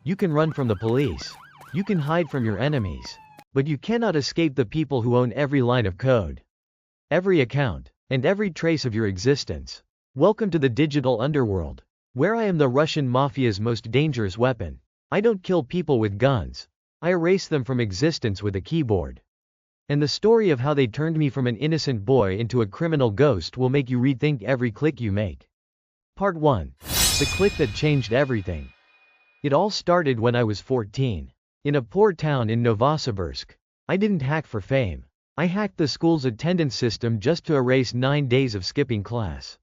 You can run from the police. You can hide from your enemies. But you cannot escape the people who own every line of code, every account, and every trace of your existence. Welcome to the digital underworld, where I am the Russian Mafia's most dangerous weapon. I don't kill people with guns. I erase them from existence with a keyboard. And the story of how they turned me from an innocent boy into a criminal ghost will make you rethink every click you make. Part 1. The click that changed everything. It all started when I was 14. In a poor town in Novosibirsk. I didn't hack for fame. I hacked the school's attendance system just to erase 9 days of skipping class.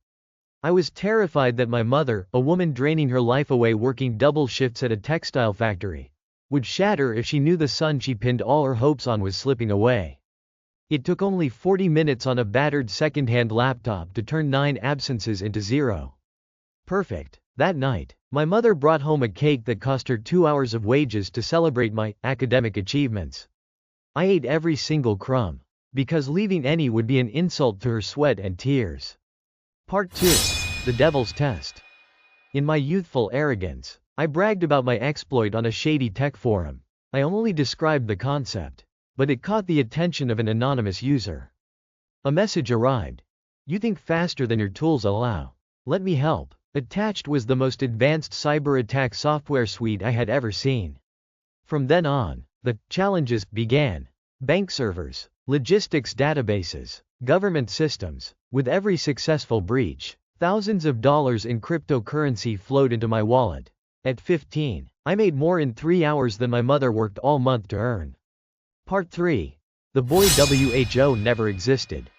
I was terrified that my mother, a woman draining her life away working double shifts at a textile factory, would shatter if she knew the son she pinned all her hopes on was slipping away. It took only 40 minutes on a battered second-hand laptop to turn 9 absences into 0. Perfect. That night, my mother brought home a cake that cost her 2 hours of wages to celebrate my academic achievements. I ate every single crumb, because leaving any would be an insult to her sweat and tears. Part 2. The Devil's Test. In my youthful arrogance, I bragged about my exploit on a shady tech forum. I only described the concept, but it caught the attention of an anonymous user. A message arrived. You think faster than your tools allow. Let me help. Attached was the most advanced cyber attack software suite I had ever seen. From then on, the challenges began. Bank servers, logistics databases, government systems. With every successful breach, thousands of dollars in cryptocurrency flowed into my wallet. At 15, I made more in 3 hours than my mother worked all month to earn. Part 3. The boy WHO never existed.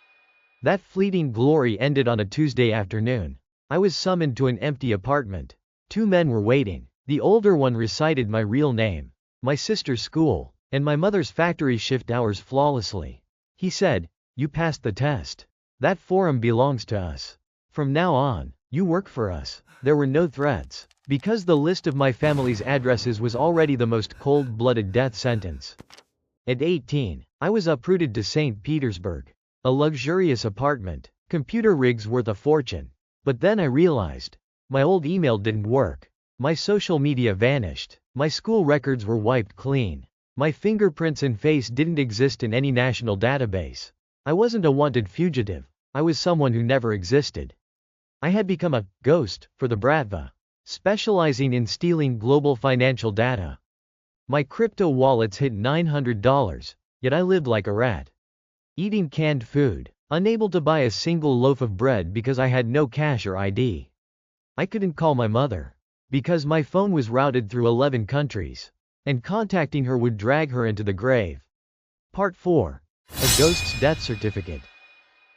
That fleeting glory ended on a Tuesday afternoon. I was summoned to an empty apartment. 2 men were waiting. The older one recited my real name, my sister's school, and my mother's factory shift hours flawlessly. He said, "You passed the test. That forum belongs to us. From now on, you work for us." There were no threats, because the list of my family's addresses was already the most cold-blooded death sentence. At 18, I was uprooted to St. Petersburg. A luxurious apartment, computer rigs worth a fortune. But then I realized, my old email didn't work. My social media vanished. My school records were wiped clean. My fingerprints and face didn't exist in any national database. I wasn't a wanted fugitive. I was someone who never existed. I had become a ghost for the Bratva, specializing in stealing global financial data. My crypto wallets hit $900, yet I lived like a rat. Eating canned food. Unable to buy a single loaf of bread because I had no cash or ID. I couldn't call my mother, because my phone was routed through 11 countries, and contacting her would drag her into the grave. Part 4. A ghost's death certificate.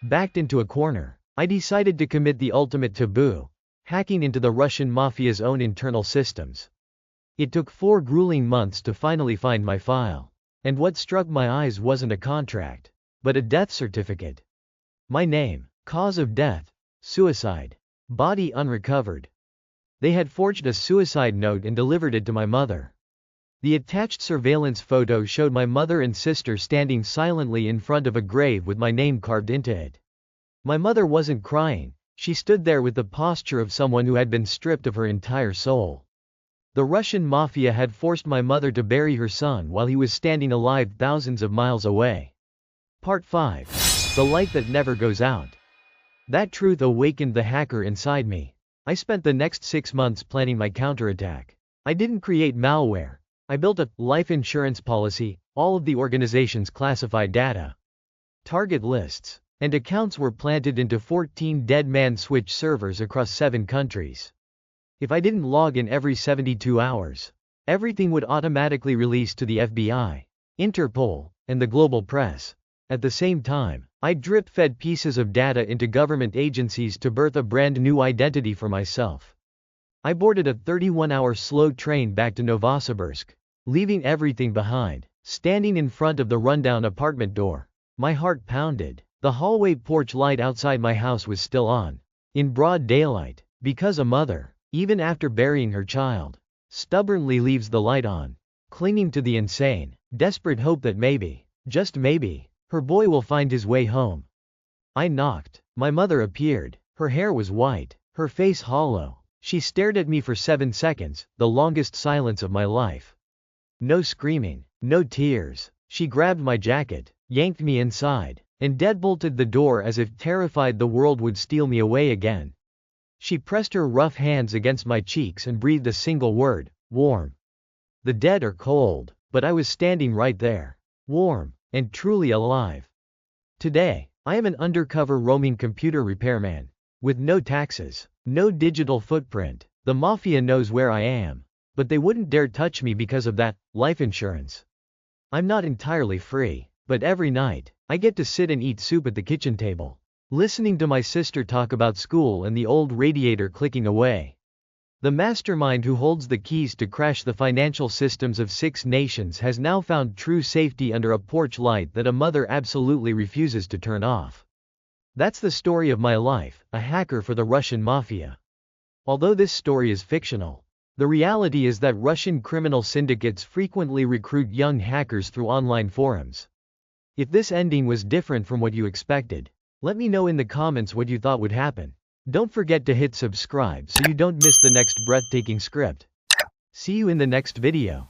Backed into a corner, I decided to commit the ultimate taboo, hacking into the Russian Mafia's own internal systems. It took 4 grueling months to finally find my file. And what struck my eyes wasn't a contract, but a death certificate. My name, cause of death, suicide, body unrecovered. They had forged a suicide note and delivered it to my mother. The attached surveillance photo showed my mother and sister standing silently in front of a grave with my name carved into it. My mother wasn't crying, she stood there with the posture of someone who had been stripped of her entire soul. The Russian Mafia had forced my mother to bury her son while he was standing alive thousands of miles away. Part 5. The light that never goes out. That truth awakened the hacker inside me. I spent the next 6 months planning my counterattack. I didn't create malware. I built a life insurance policy, all of the organization's classified data, target lists, and accounts were planted into 14 dead man switch servers across 7 countries. If I didn't log in every 72 hours, everything would automatically release to the FBI, Interpol, and the global press. At the same time, I drip-fed pieces of data into government agencies to birth a brand new identity for myself. I boarded a 31-hour slow train back to Novosibirsk, leaving everything behind. Standing in front of the rundown apartment door, my heart pounded. The hallway porch light outside my house was still on, in broad daylight, because a mother, even after burying her child, stubbornly leaves the light on, clinging to the insane, desperate hope that maybe, just maybe, her boy will find his way home. I knocked. My mother appeared. Her hair was white, her face hollow, She stared at me for 7 seconds, the longest silence of my life. No screaming, no tears. She grabbed my jacket, yanked me inside, and deadbolted the door as if terrified the world would steal me away again. She pressed her rough hands against my cheeks and breathed a single word: warm. The dead are cold, but I was standing right there, warm, and truly alive. Today, I am an undercover roaming computer repairman. With no taxes, no digital footprint. The mafia knows where I am, but they wouldn't dare touch me because of that, life insurance. I'm not entirely free, but every night, I get to sit and eat soup at the kitchen table, listening to my sister talk about school and the old radiator clicking away. The mastermind who holds the keys to crash the financial systems of 6 nations has now found true safety under a porch light that a mother absolutely refuses to turn off. That's the story of my life, a hacker for the Russian Mafia. Although this story is fictional, the reality is that Russian criminal syndicates frequently recruit young hackers through online forums. If this ending was different from what you expected, let me know in the comments what you thought would happen. Don't forget to hit subscribe so you don't miss the next breathtaking script. See you in the next video.